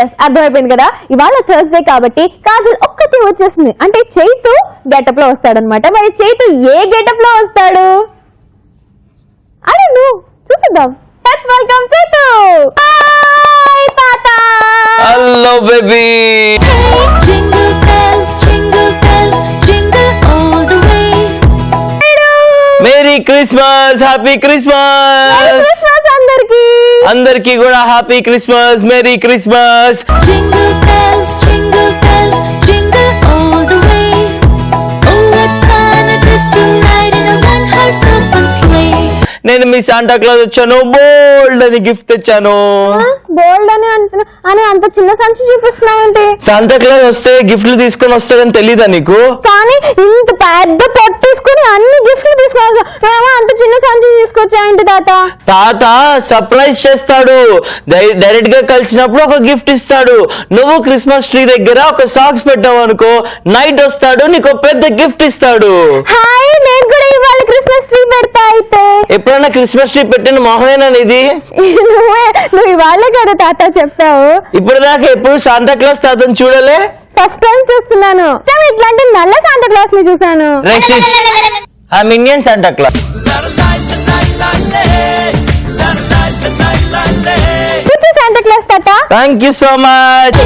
Yes, అర్థమైపోయింది కదా. ఇవాళ థర్స్డే కాబట్టి కాజల్ ఒక్కటి వచ్చేసింది, అంటే చైతు గెటప్ లో వస్తాడనమాట. మరి చైతు ఏ గెటప్ లో వస్తాడు అని నువ్వు చూసిద్దాం. Let's welcome Chaitu. హాయ్ తాత. Hello baby. Jingle bells, jingle all the way. Merry Christmas, happy Christmas. అందరికి కూడా happy Christmas, merry Christmas. Jingle bells, jingle all the way. Oh, what fun it is to ride in a one-horse open sleigh. నేను మీ Santa Claus వచ్చాను, బోల్డ్ అని gift తెచ్చాను. బోల్డ్ అని అంత చిన్న సంచి చూపిస్తున్నావంటే? శాంటా క్లాస్ వస్తే గిఫ్ట్లు తీసుకొని వస్తాడని తెలీదా నీకు? కానీ ఇంత పెద్ద పొట్టు తీసుకుని అన్ని గిఫ్ట్లు తీసుకున్నా, అంత చిన్న సంచి తీసుకొచ్చాయండి తాత. తాత సర్ప్రైజ్ చేస్తాడు. డైరెక్ట్ గా కలిసినప్పుడు ఒక గిఫ్ట్ ఇస్తాడు. నువ్వు క్రిస్మస్ ట్రీ దగ్గర ఒక సాక్స్ పెట్టావు అనుకో, నైట్ వస్తాడు, నీకు పెద్ద గిఫ్ట్ ఇస్తాడు. హాయ్, నేను కూడా ఇవాళ క్రిస్మస్ ట్రీ పెడతా. అయితే ఎప్పుడైనా క్రిస్మస్ ట్రీ పెట్టిన మొహమేనా ఇది? నువ్వు ఇవాళే కదా తాత చెప్పావు. ఇప్పుడు దాకా ఎప్పుడు శాంటా క్లాస్ తాతను చూడలే? ఫస్ట్ టైం చూస్తున్నాను. ఇట్లాంటి నల్ల శాంటా క్లాస్ ని చూసాను. Indian Santa Claus. Santa Claus తాత. Thank you so much.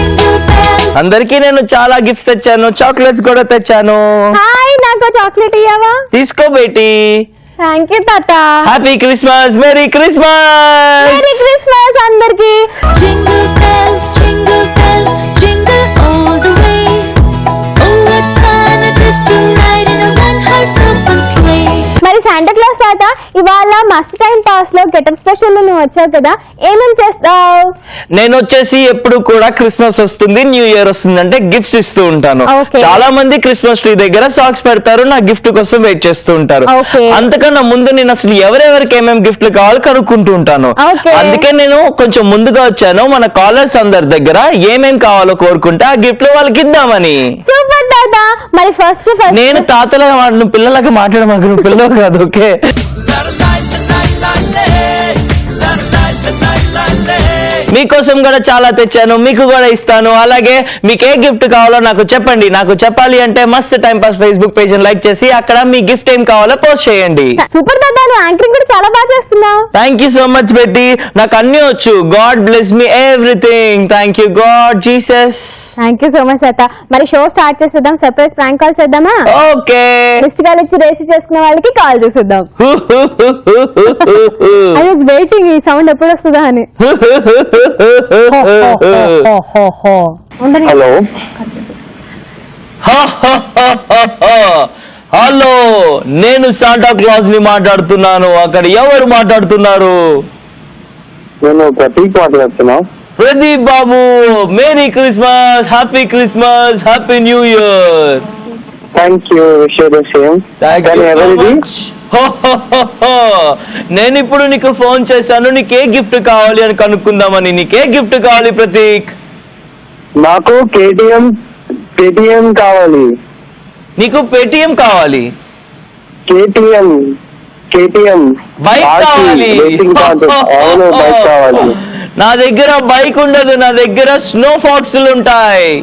అందరికీ నేను చాలా గిఫ్ట్స్ తెచ్చాను, చాక్లెట్స్ కూడా తెచ్చాను. హాయ్, నాకు చాక్లెట్ ఇయ్యావా? తీసుకో బేటీ. థ్యాంక్ యూ తాత. Happy Christmas, merry Christmas. Merry Christmas అందరికి. Jingle bells, jingle all the way. Oh, what fun it is to ride in a one-horse open sleigh. మరి శాంటా క్లాస్ తాత, ఇవాళ మస్త్ టైం పాస్ లో getup special లో నువ్వు వచ్చావు కదా, ఏమేమి చేస్తావు? నేను వచ్చేసి ఎప్పుడు కూడా క్రిస్మస్ వస్తుంది, న్యూ ఇయర్ వస్తుంది అంటే గిఫ్ట్స్ ఇస్తూ ఉంటాను. చాలా మంది క్రిస్మస్ ట్రీ దగ్గర సాక్స్ పెడతారు, నా గిఫ్ట్ కోసం వెయిట్ చేస్తూ ఉంటారు. అంతకన్నా ముందు నేను అసలు ఎవరెవరికి ఏమేమి గిఫ్ట్లు కావాలో కనుక్కుంటూ ఉంటాను. అందుకే నేను కొంచెం ముందుగా వచ్చాను, మన కాలర్స్ అందరి దగ్గర ఏమేం కావాలో కోరుకుంటే ఆ గిఫ్ట్లు వాళ్ళకి ఇద్దామని. సూపర్ తాత. మరి ఫస్ట్ నేను తాతలా పిల్లలాగా మాట్లాడమాకు, నువ్వు పిల్లలు కాదు. ఓకే, మీకోసం కూడా చాలా తెచ్చాను, మీకు కూడా ఇస్తాను. అలాగే మీకు ఏ గిఫ్ట్ కావాలో నాకు చెప్పండి. నాకు చెప్పాలి అంటే మస్త్ time pass Facebook page like చేసి అక్కడ మీ గిఫ్ట్ ఏం కావాలో పోస్ట్ చేయండి. సూపర్ దాదా, నువ్వు యాంకరింగ్ కూడా చాలా బాగా చేస్తున్నావు. థ్యాంక్ యూ సో మచ్ బెట్టి. నాకు అన్ని వచ్చు. God bless me everything. Thank you God Jesus. Thank you so much తాత. మరి షో స్టార్ట్ చేసేద్దాం. సర్ప్రైజ్ ప్రాంక్ కాల్ చేద్దామా? ఓకే. మిస్డ్ కాల్ ఇచ్చి రేసి చేసుకున్న వాళ్ళకి కాల్ చేసేద్దాం. ఐ వాజ్ వెయిటింగ్ ఈ సౌండ్ ఎప్పుడు వస్తుందా అని. హలో హలో, నేను శాంటా క్లాస్ ని మాట్లాడుతున్నాను. అక్కడ ఎవరు మాట్లాడుతున్నారు? నేను ప్రతీక్ మాట్లాడుతున్నా. Pradeep Babu, merry Christmas, happy Christmas, happy new year. Thank you, wish you the same. ఎవరిది? నేను ఇప్పుడు నీకు ఫోన్ చేశాను, నీకే గిఫ్ట్ కావాలి అని కనుక్కుందామని. నీకే గిఫ్ట్ కావాలి ప్రతీక్? నాకు కేటీఎం కావాలి. నీకు పేటిఎం కావాలి? కేటీఎం బైక్ కావాలి? అవును, బైక్ కావాలి. నా దగ్గర బైక్ ఉండదు, నా దగ్గర స్నో ఫాక్స్లు ఉంటాయి.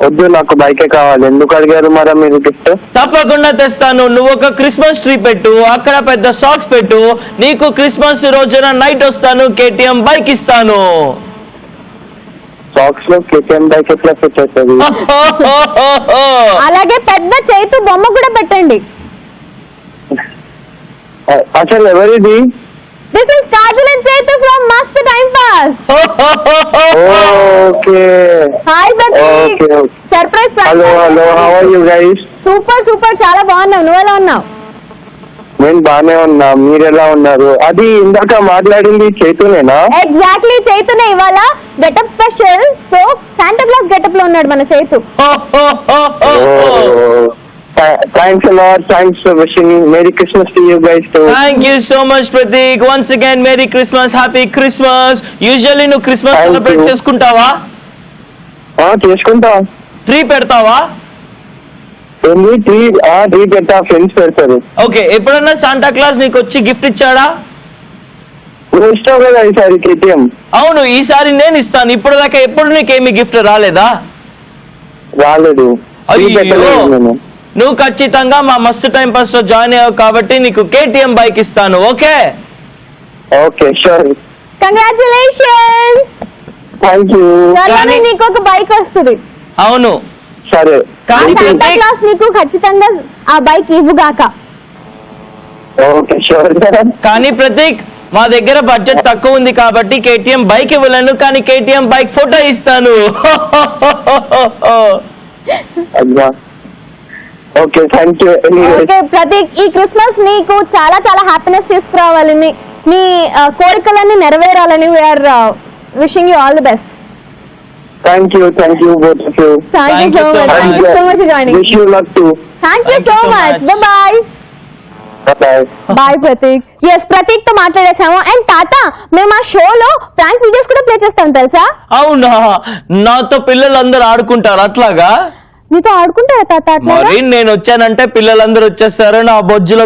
వద్దు, నాకు బైకే కావాలి. ఎందుకు అడిగారు మరి మీరు గిఫ్ట్? తప్పకుండా తెస్తాను. నువ్వు ఒక క్రిస్మస్ ట్రీ పెట్టు, అక్కడ పెద్ద సాక్స్ పెట్టు, నీకు క్రిస్మస్ రోజున నైట్ వస్తాను, కేటీఎం బైక్ ఇస్తాను. సాక్స్ లో కేటీఎం బైక్ ఎట్లా ఫిట్ అవుతుంది? అలాగే పెద్ద చైతు బొమ్మ కూడా పెట్టండి. అసలు ఎవరిది? This is Kajal and Chaitu from Mast Time Pass. Okay. Hi Pratik. Okay. Surprise prank. Hello. How are you guys? Super. చాలా బాగున్నావు. నువ్వు ఎలా ఉన్నావు? నేను బానే ఉన్నా. మీరు ఎలా ఉన్నారు? అది ఇందాక మాట్లాడింది చైతునేనా? ఎగ్జాక్ట్లీ చైతునే. ఇవాళ getup special. So Santa Claus getup లో ఉన్నాడు మన Chaitu. Thanks a lot. Thanks for wishing Merry Christmas to you guys too. Thank you so much Pratik. Once again Merry Christmas, Happy Christmas. Usually నువ్వు Christmas celebrate చేసుకుంటావా? చేసుకుంటా. Tree పెడతావా? Tree పెడతా, friends పెడతారు. Okay, ఎప్పుడన్నా శాంటా క్లాస్ నీకు వచ్చి gift ఇచ్చాడా? నువ్వు ఇష్టం కదా ఈసారి కేటీఎం. అవును, ఈసారి నేను ఇస్తాను. ఇప్పటిదాకా ఎప్పుడు నీకేమి గిఫ్ట్ రాలేదా? రాలేదు. అయ్యో, నువ్వు ఖచ్చితంగా మా మస్తు టైం పాస్ లో జాయిన్ అయ్యావు కాబట్టి నీకు కేటీఎం బైక్ ఇస్తాను. Okay okay sure. Congratulations. Thank you. త్వరలోనే నీకు ఒక బైక్ వస్తుంది. అవును సరే. కానీ శాంటా క్లాస్ నీకు ఖచ్చితంగా ఆ బైక్ ఇవ్వుగాక. Okay sure. కానీ ప్రతీక్, మా దగ్గర బడ్జెట్ తక్కువ ఉంది కాబట్టి కేటీఎం బైక్ ఇవ్వలేను, కానీ కేటీఎం బైక్ ఫోటో ఇస్తాను. అబ్బా okay thank you. Okay Prateek, ఈ క్రిస్మస్ నీకు చాలా చాలా హ్యాపీనెస్ తీసుకురావాలని, నీ కోరికలన్నీ నెరవేరాలని we are wishing you all the best. Thank you both of you. Thank you so much. Thank you so much joining. Wish you luck too. Thank you so much. Bye bye. Bye Prateek. Yes, Prateek తో మాట్లాడేసాము. And తాత, మేము ఆ షోలో prank videos కూడా play చేస్తాం తెలుసా? అవునా? నాతో పిల్లలందరూ ఆడుకుంటారు అట్లాగా? నీతో ఆడుకుంటారా తాత? మరి నేను వచ్చానంటే పిల్లలందరూ వచ్చేస్తారు, నా బొజ్జులో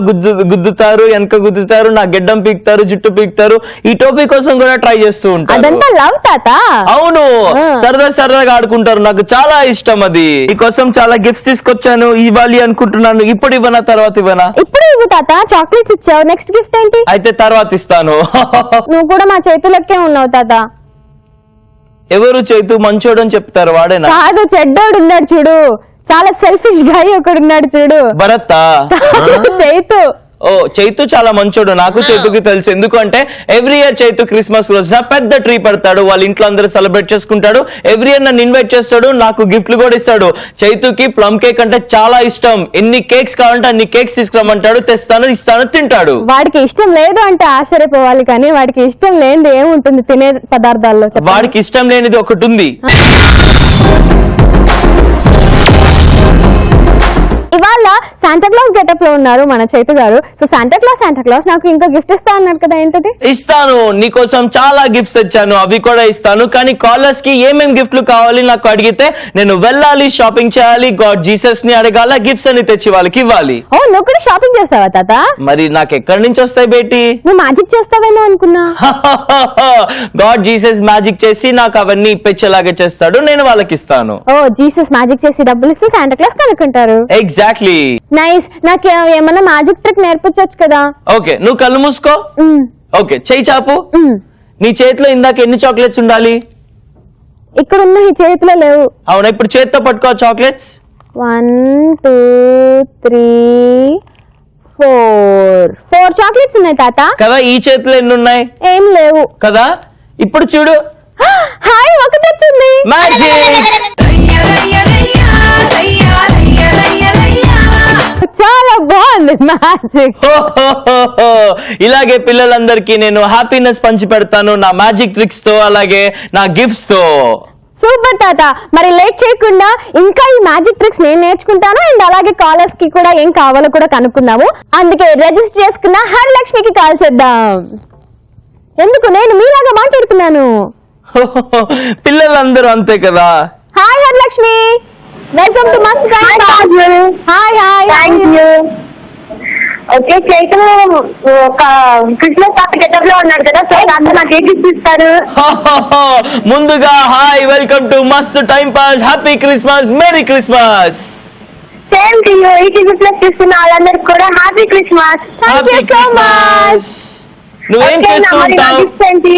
గుద్దుతారు, వెనక గుద్దుతారు, నా గెడ్డం పీకుతారు, జుట్టు పీకుతారు. ఈ టోపీ కోసం కూడా ట్రై చేస్తూ ఉంటారు. అదంతా లవ్ తాత. అవును, సరదాగా ఆడుకుంటారు. నాకు చాలా ఇష్టం అది. నీకోసం చాలా గిఫ్ట్స్ తీసుకొచ్చాను, ఇవ్వాలి అనుకుంటున్నాను. ఇప్పుడు ఇవ్వనా, తర్వాత ఇవ్వనా? ఇప్పుడు ఇవ్వు తాత. చాక్లెట్స్ ఇచ్చావు, నెక్స్ట్ గిఫ్ట్ ఏంటి? అయితే తర్వాత ఇస్తాను. నువ్వు కూడా మా చేతులకే ఉన్నావు తాత. ఎవరు చైతు మంచోడు అని చెప్తారు, వాడేనా? కాదు, చెడ్డోడు ఉన్నాడు చూడు, చాలా సెల్ఫిష్ గాయ్ ఒకడు ఉన్నాడు చూడు. భరత్ చైతు. ఓ, చైతు చాలా మంచోడు. నాకు చైతుకి తెలుసు. ఎందుకంటే ఎవ్రీ ఇయర్ చైతు క్రిస్మస్ రోజున పెద్ద ట్రీ పెడతాడు, వాళ్ళ ఇంట్లో అందరూ సెలబ్రేట్ చేసుకుంటాడు. ఎవ్రీ ఇయర్ నన్ను ఇన్వైట్ చేస్తాడు, నాకు గిఫ్ట్లు కూడా ఇస్తాడు. చైతుకి ప్లమ్ కేక్ అంటే చాలా ఇష్టం. ఎన్ని కేక్స్ కావాలంటే అన్ని కేక్స్ తీసుకురమ్మంటాడు, తెస్తాను, ఇస్తాను, తింటాడు. వాడికి ఇష్టం లేదు అంటే ఆశ్చర్యపోవాలి, కానీ వాడికి ఇష్టం లేనిది ఏముంటుంది తినే పదార్థాల్లో? వాడికి ఇష్టం లేనిది ఒకటి ఉంది. ఇవాళ శాంటా క్లాస్ గెటప్ లో ఉన్నారు మన చైతు గారు. సో శాంటా క్లాస్ నాకు ఇంకా గిఫ్ట్ ఇస్తా అన్నారు కదా, ఏంటది? ఇస్తాను, నీకోసం చాలా గిఫ్ట్స్ ఇచ్చాను, అవి కూడా ఇస్తాను. కానీ కాలర్స్ కి ఏమేం గిఫ్ట్లు కావాలి నాకు అడిగితే నేను వెళ్ళాలి, షాపింగ్ చేయాలి, గాడ్ జీసస్ ని అడగాల, గిఫ్ట్స్ అని తెచ్చి వాళ్ళకి ఇవ్వాలి. ఓ, నువ్వు కూడా షాపింగ్ చేస్తావా తాత? మరి నాకు ఎక్కడి నుంచి వస్తాయి బేటి? నువ్వు మ్యాజిక్ చేస్తావేమో అనుకున్నా. గాడ్ జీసస్ మ్యాజిక్ చేసి నాకు అవన్నీ ఇప్పించేలాగా చేస్తాడు, నేను వాళ్ళకి ఇస్తాను. ఓ, జీసస్ మ్యాజిక్ చేసి డబ్బులు ఇస్తే శాంటా క్లాస్ కనుక్కుంటారు. ఎగ్జాక్ట్లీ. నైస్. నాకు ఏమన్నా మ్యాజిక్ ట్రిక్ నేర్పించొచ్చు కదా? ఓకే, నువ్వు కళ్ళు మూసుకో. ఓకే, చెయ్యి చాపు. నీ చేతిలో ఇందాక ఎన్ని చాక్లెట్స్ ఉండాలి? ఇక్కడ ఉన్న ఈ చేతిలో లేవు. అవునా, ఇప్పుడు చేతితో పట్టుకో చాక్లెట్స్. 1 2 3 4 చాక్లెట్స్ ఉన్నాయి తాత. కదా, ఈ చేతిలో ఎన్ని ఉన్నాయి? ఏం లేవు కదా. ఇప్పుడు చూడు, హాయ్, ఒకటి వచ్చింది. మ్యాజిక్. చాలా బాగుంది మ్యాజిక్. ఇలాగే పిల్లలందరికీ నేను హ్యాపీనెస్ పంచి పెడతాను నా మ్యాజిక్ ట్రిక్స్ తో, అలాగే నా గిఫ్ట్స్ తో. సూపర్ తాత. మరి లేట్ చేయకుండా ఇంకా ఈ మ్యాజిక్ ట్రిక్స్ నేను నేర్చుకుంటాను. అండ్ అలాగే కాలర్స్ కి కూడా ఏం కావాలో కూడా కనుక్కుందాము. అందుకే రిజిస్టర్ చేసుకున్న హరిలక్ష్మికి కాల్ చేద్దాం. ఎందుకు, నేను మీలాగా మాట్లాడుతున్నాను. పిల్లలందరూ అంతే కదా. Hi హరిలక్ష్మి, welcome to Mast time pass. Hi hi. Thank you. Okay, Chaitanya ఒక క్రిస్మస్ తాత గెటప్ లో ఉన్నాడు కదా, సో తాత నాకు ఏ గిఫ్ట్ ఇస్తారు? ముందుగా hi, welcome to Mast time pass, happy Christmas, merry Christmas. Same to you. ఈ క్రిస్మస్ చూస్తున్న వాళ్ళందరికి కూడా happy Christmas. Thank you so much. నువ్వేం చేస్తూ ఉంటావు? గిఫ్ట్ ఏంటి?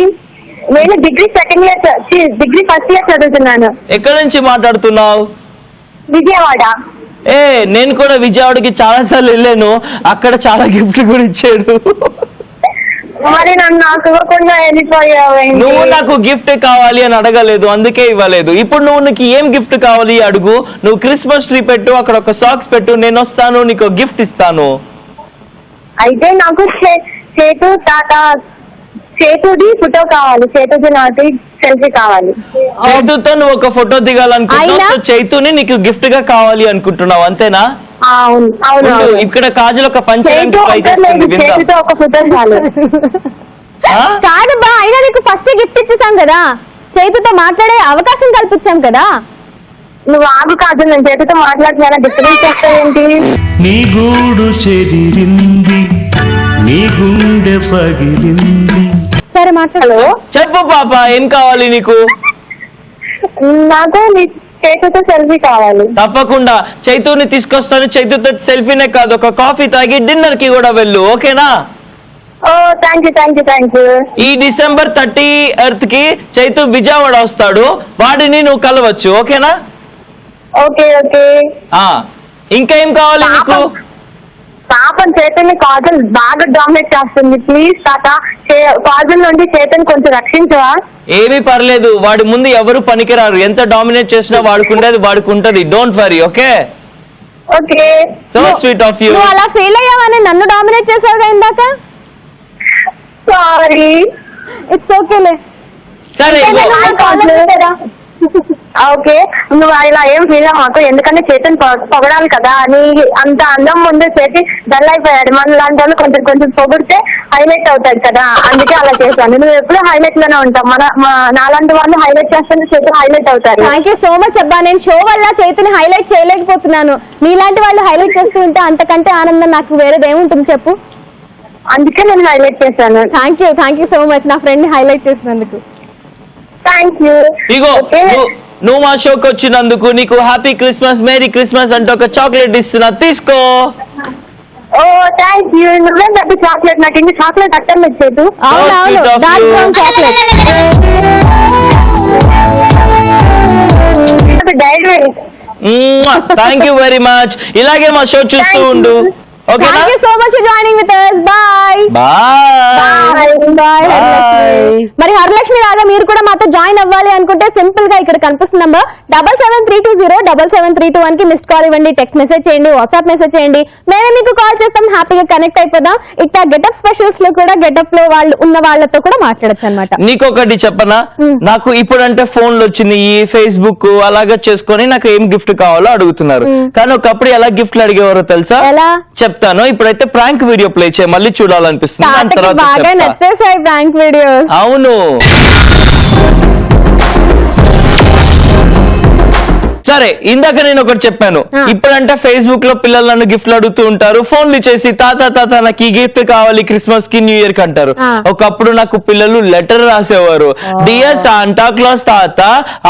నేను డిగ్రీ ఫస్ట్ ఇయర్ చదువుతున్నాను. ఎక్కడి నుంచి మాట్లాడుతున్నావు? విజయవాడ. నేను కూడా విజయవాడకి చాలా సార్లు వెళ్ళాను, అక్కడ చాలా గిఫ్ట్ కూడా ఇచ్చాడు. మరి నన్ను నాకు ఇవ్వకుండా వెళ్ళిపోయావు. నువ్వు నాకు గిఫ్ట్ కావాలి అని అడగలేదు, అందుకే ఇవ్వలేదు. ఇప్పుడు నీకు ఏం గిఫ్ట్ కావాలి అడుగు. నువ్వు క్రిస్మస్ ట్రీ పెట్టు, అక్కడ ఒక సాక్స్ పెట్టు, నేను వస్తాను, నీకు గిఫ్ట్ ఇస్తాను. అయితే నాకు చేతుది ఫోటో కావాలి, చేతుది నాటి సెల్ఫీ కావాలి. చైతుతో నువ్వు ఒక ఫోటో దిగాలనుకుంటున్నావు, చైతుని నీకు గిఫ్ట్ గా కావాలి అనుకుంటున్నావు, అంతేనా? అవును. ఇక్కడ కాజల్ ఒక పంచడానికి ట్రై చేస్తుంది. చేతుతో ఒక ఫోటో చాలు. కాదు బా, అయినా నీకు ఫస్ట్ గిఫ్ట్ ఇచ్చేసాం కదా, చైతుతో మాట్లాడే అవకాశం కల్పించాం కదా. నువ్వు ఆగు కాదు, నేను చేతితో మాట్లాడుతున్నా, డిస్టర్బెన్స్ చేస్తావేంటి? నీ గూడు చెదిరింది, నీ గుండె పగిలింది. సో సరే మాట్లాడు. హలో, చెప్పు పాప, ఏం కావాలి నీకు? నాకు నీ చైతుతో సెల్ఫీ కావాలి. తప్పకుండా చైతూని తీసుకొస్తాను. చైతూతో సెల్ఫీనే కాదు, ఒక కాఫీ తాగి డిన్నర్ కి కూడా వెళ్ళు, ఓకేనా? ఓ థ్యాంక్ యూ. ఈ December 30th కి చైతూ విజయవాడ వస్తాడు, వాడిని నువ్వు కలవచ్చు, ఓకేనా? ఓకే. ఇంకా ఏం కావాలి నీకు? పాపం చేతన్ని కాజల్ బాగా డామినేట్ చేస్తుంది. ప్లీజ్ తాత, కాజల్ నుండి చేతన్ కొంచెం రక్షించవా? ఏమీ పర్లేదు, వాడి ముందు ఎవరు పనికిరారు. ఎంత డామినేట్ చేసినా వాడుకుంటేది వాడుకుంటది. Don't worry, okay? Okay. So sweet of you. నువ్వు అలా ఫీల్ అయ్యావని నన్ను డామినేట్ చేసావుగా ఇందాక. సారీ. ఇట్స్ ఓకేలే. సరే ఓకే, నువ్వు ఇలా ఏం ఫీల్ అవ్వకు, ఎందుకంటే చేతన్ పొగడాలి కదా. నీ అంత అందం ముందు చేతి డల్ అయిపోయాడు. మన లాంటి వాళ్ళు కొంచెం పొగిడితే హైలైట్ అవుతాడు కదా, అందుకే అలా చేశాను. నువ్వు ఎప్పుడు హైలైట్ లోనే ఉంటావు. నాలాంటి వాళ్ళు హైలైట్ చేస్తే చేతులు హైలైట్ అవుతారు. థ్యాంక్ యూ సో మచ్ అబ్బా. నేను షో వల్ల చేతిని హైలైట్ చేయలేకపోతున్నాను. నీలాంటి వాళ్ళు హైలైట్ చేస్తూ ఉంటే అంతకంటే ఆనందం నాకు వేరేది ఏముంటుంది చెప్పు. అందుకే నేను హైలైట్ చేశాను. థ్యాంక్ యూ సో మచ్ నా ఫ్రెండ్ ని హైలైట్ చేసినందుకు. Thank you. ఇగో నువ్వు మా షోకి వచ్చినందుకు నీకు హ్యాపీ క్రిస్మస్, మేరీ క్రిస్మస్ అంటే ఒక చాక్లెట్ ఇస్తున్నా, తీసుకో. Oh thank you. నువ్వే పెద్ద చాక్లెట్, నాకు ఇంక చాక్లెట్ అట్టం ఇచ్చేది. అవునవును, dark brown chocolate. Thank you very much. ఇలాగే మా షో చూస్తూ ఉండు, ఓకేనా? Thank you so much for joining with us. Bye bye. మరి హరలక్ష్మి రాగా మీరు కూడా మాతో జాయిన్ అవ్వాలి అనుకుంటే సింపుల్ గా ఇక్కడ కనిపిస్తున్న నంబర్ 7732077321 కి మిస్డ్ కాల్ ఇవ్వండి, టెక్స్ట్ మెసేజ్ చేయండి, వాట్సాప్ మెసేజ్ చేయండి, మేమే మీకు కాల్ చేస్తాం. హ్యాపీగా కనెక్ట్ అయిపోదాం. ఇట్లా గెటప్ స్పెషల్స్ లో కూడా గెటప్ లో వాళ్ళు ఉన్న వాళ్ళతో కూడా మాట్లాడచ్చు అనమాట. నీకొకటి చెప్పనా, నాకు ఇప్పుడంటే ఫోన్లు వచ్చింది, ఈ ఫేస్బుక్ అలాగే చేసుకొని నాకు ఏం గిఫ్ట్ కావాలో అడుగుతున్నారు. కానీ ఒకప్పుడు ఎలా గిఫ్ట్లు అడిగేవారో తెలుసా? ఎలా చెప్తాను. ఇప్పుడైతే ప్రాంక్ వీడియో ప్లే చేయ, మళ్ళీ చూడాలనిపిస్తుంది, దాని తర్వాత బాగా నచ్చేసాయి ప్రాంక్ వీడియోస్. అవును. సరే, ఇందాక నేను ఒకటి చెప్పాను. ఇప్పుడంటే ఫేస్బుక్ లో పిల్లలు నన్ను గిఫ్ట్లు అడుగుతూ ఉంటారు, ఫోన్లు చేసి తాత నాకు ఈ గిఫ్ట్ కావాలి క్రిస్మస్ కి, న్యూ ఇయర్ కి అంటారు. ఒకప్పుడు నాకు పిల్లలు లెటర్ రాసేవారు, డియర్ శాంటా క్లాస్ తాత,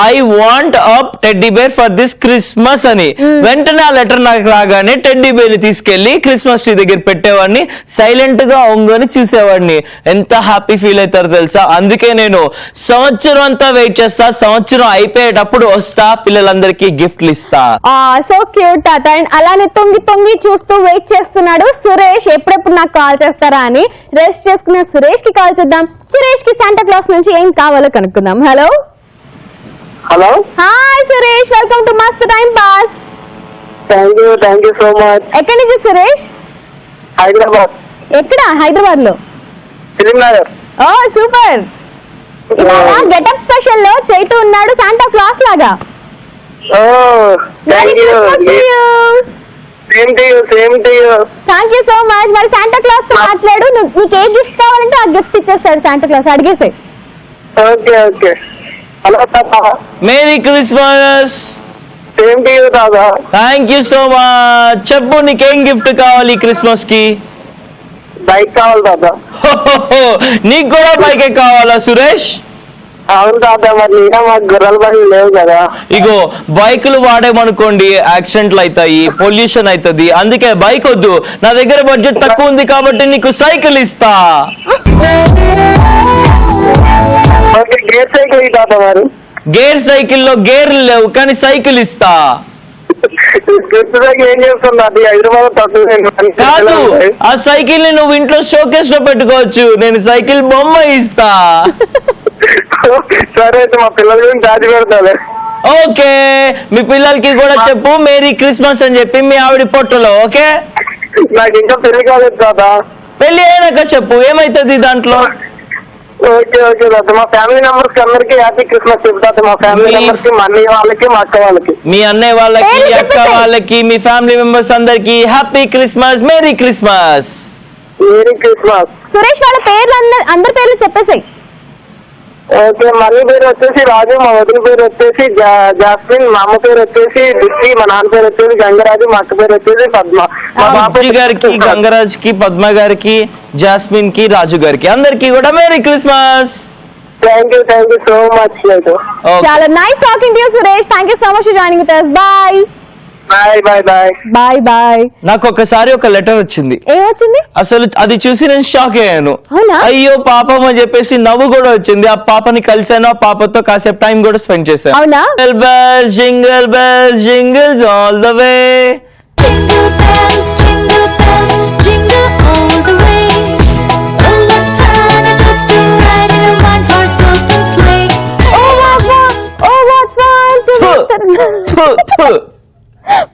I want a teddy bear for this Christmas అని. వెంటనే ఆ లెటర్ నాకు రాగానే టెడ్డీ బేర్ ని తీసుకెళ్లి క్రిస్మస్ ట్రీ దగ్గర పెట్టేవాడిని, సైలెంట్ గా ఒంగని చూసేవాడిని. ఎంత హ్యాపీ ఫీల్ అవుతారో తెలుసా? అందుకే నేను సంవత్సరం అంతా వెయిట్ చేస్తా, సంవత్సరం అయిపోయేటప్పుడు వస్తా, పిల్లలందరికీ గిఫ్ట్లు ఇస్తా. సో క్యూట్ తాత. అండ్ అలానే తొంగి చూస్తూ వెయిట్ చేస్తున్నాడు సురేష్, ఎప్పుడెప్పుడు నాకు కాల్ చేస్తారా అని. రెస్ట్ చేసుకున్న సురేష్ కి కాల్ చేద్దాం. సురేష్ కి శాంటా క్లాస్ నుంచి ఏం కావాలో కనుక్కుందాం. Hello hi Suresh, welcome to Mast time pass. Thank you so much. ఎక్కడి నుంచి సురేష్? హైదరాబాద్. ఎక్కడ? హైదరాబాద్ లో. ఫిలింనగర్. ఓ సూపర్. ఇవాళ గెటప్ స్పెషల్ లో చైతూ ఉన్నాడు శాంటా క్లాస్ లాగా. Thank you so much. మరి శాంటా క్లాస్ తో మాట్లాడు, నీకు ఏ గిఫ్ట్ కావాలంటే ఆ గిఫ్ట్ ఇచ్చేస్తాడు శాంటా క్లాస్, అడిగేసాయి. ఓకే. హలో తాత, merry Christmas. Same to you తాత. Thank you so much. చెప్పు, నీకేం గిఫ్ట్ కావాలి క్రిస్మస్ కి? బైక్ కావాలి తాత. నీకు కూడా బైకే కావాలా సురేష్? అవును తాత, మరి ఇంకా మాకు గుర్రాల బండి లేవు కదా. ఇగో బైకులు వాడేమనుకోండి యాక్సిడెంట్లు అవుతాయి, పొల్యూషన్ అవుతుంది, అందుకే బైక్ వద్దు. నా దగ్గర బడ్జెట్ తక్కువ ఉంది కాబట్టి నీకు సైకిల్ ఇస్తా. గేర్ సైకిల్ తాత. మరి గేర్ సైకిల్లో గేర్లు లేవు కానీ సైకిల్ ఇస్తా. ఏం చేస్తున్నా? హైదరాబాద్ కాదు, ఆ సైకిల్ ని నువ్వు ఇంట్లో షోకేస్ లో పెట్టుకోవచ్చు, నేను సైకిల్ బొమ్మ ఇస్తా. సరే అయితే మా పిల్లల గురించి దాచి పెడతాలే. ఓకే, మీ పిల్లలకి కూడా చెప్పు మేరీ క్రిస్మస్ అని చెప్పి మీ ఆవిడ పొట్టలో. ఓకే, నాకు ఇంకా పెళ్లి కాలేదు తాత. పెళ్లి అయినాక చెప్పు, ఏమైతుంది దాంట్లో. ఓకే తాత. మా ఫ్యామిలీ మెంబర్స్ అందరికి హ్యాపీ క్రిస్మస్ చెప్తా. మా ఫ్యామిలీ మెంబర్స్ కి, మా అన్నయ్య వాళ్ళకి, మా అక్క వాళ్ళకి, మీ అన్నయ్య వాళ్ళకి, అక్క వాళ్ళకి, మీ ఫ్యామిలీ మెంబర్స్ అందరికి happy Christmas, merry Christmas. Merry Christmas. Suresh వాళ్ళ పేర్లు అందరి పేర్లు చెప్పేసాయి. ఓకే, మమ్మీ పేరు వచ్చేసి రాజు, మా వదిన పేరు వచ్చేసి జాస్మిన్, మా అమ్మ పేరు వచ్చేసి డిప్పి, మా నాన్న పేరు వచ్చేసి గంగరాజు, మా అక్క పేరు వచ్చేసి పద్మ. మా బాబు గారికి, గంగరాజ్ కి, పద్మ గారికి, జాస్మిన్ కి, రాజు గారికి అందరికి కూడా merry Christmas. Thank you so much. చాలా nice talking to you Suresh. Thank you so much for joining with us. Bye bye. Bye. నాకు ఒకసారి ఒక లెటర్ వచ్చింది. ఏమొచ్చింది? అసలు అది చూసి నేను షాక్ అయ్యాను. అవునా? అయ్యో పాపం అని చెప్పేసి నవ్వు కూడా వచ్చింది. ఆ పాపని కలిసాను, ఆ పాపతో కాసేపు టైం కూడా స్పెండ్ చేశాను. అవునా? Jingle bells jingles all the way. Jingle bells, jingle all the way. Oh, what fun it is to ride in a one-horse open sleigh.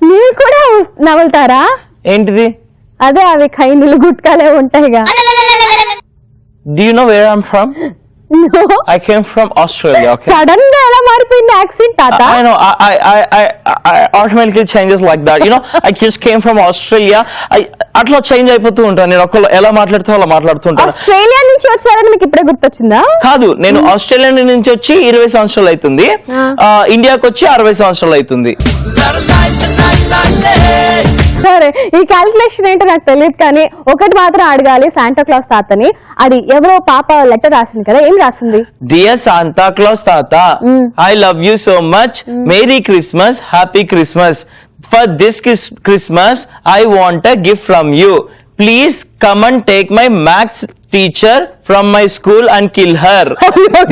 మీరు కూడా నవ్వుతారా? ఏంటిది? అదే అవి ఖైనీలు గుట్కాలే ఉంటాయిగా. Do you know where I'm from? No. I came from Australia. Okay. Sudden గా ఎలా మారిపోయింది accent తాత? I know. I automatically changes like that. You know, I just came from Australia. అట్లా చేంజ్ అయిపోతూ ఉంటాను. నేను ఒకళ్ళు ఎలా మాట్లాడుతూ అలా మాట్లాడుతూ ఉంటాను. ఆస్ట్రేలియా నుంచి వచ్చారని మీకు ఇప్పుడే గుర్తొచ్చిందా? కాదు, నేను ఆస్ట్రేలియా నుంచి వచ్చి 20 సంవత్సరాలు అవుతుంది. ఇండియాకి వచ్చి 60 సంవత్సరాలు అవుతుంది. సరే, ఈ క్యాల్కులేషన్ ఏంటో నాకు తెలియదు, కానీ ఒకటి మాత్రం అడగాలి శాంటా క్లాస్ తాతని. అది ఎవరో పాప లెటర్ రాసింది కదా, ఏం రాసింది? డియర్ శాంటా క్లాస్ తాత, I love you so much. Mary Christmas, happy Christmas. For this Christmas I want a gift from you. Please come and take my maths teacher from my school and kill her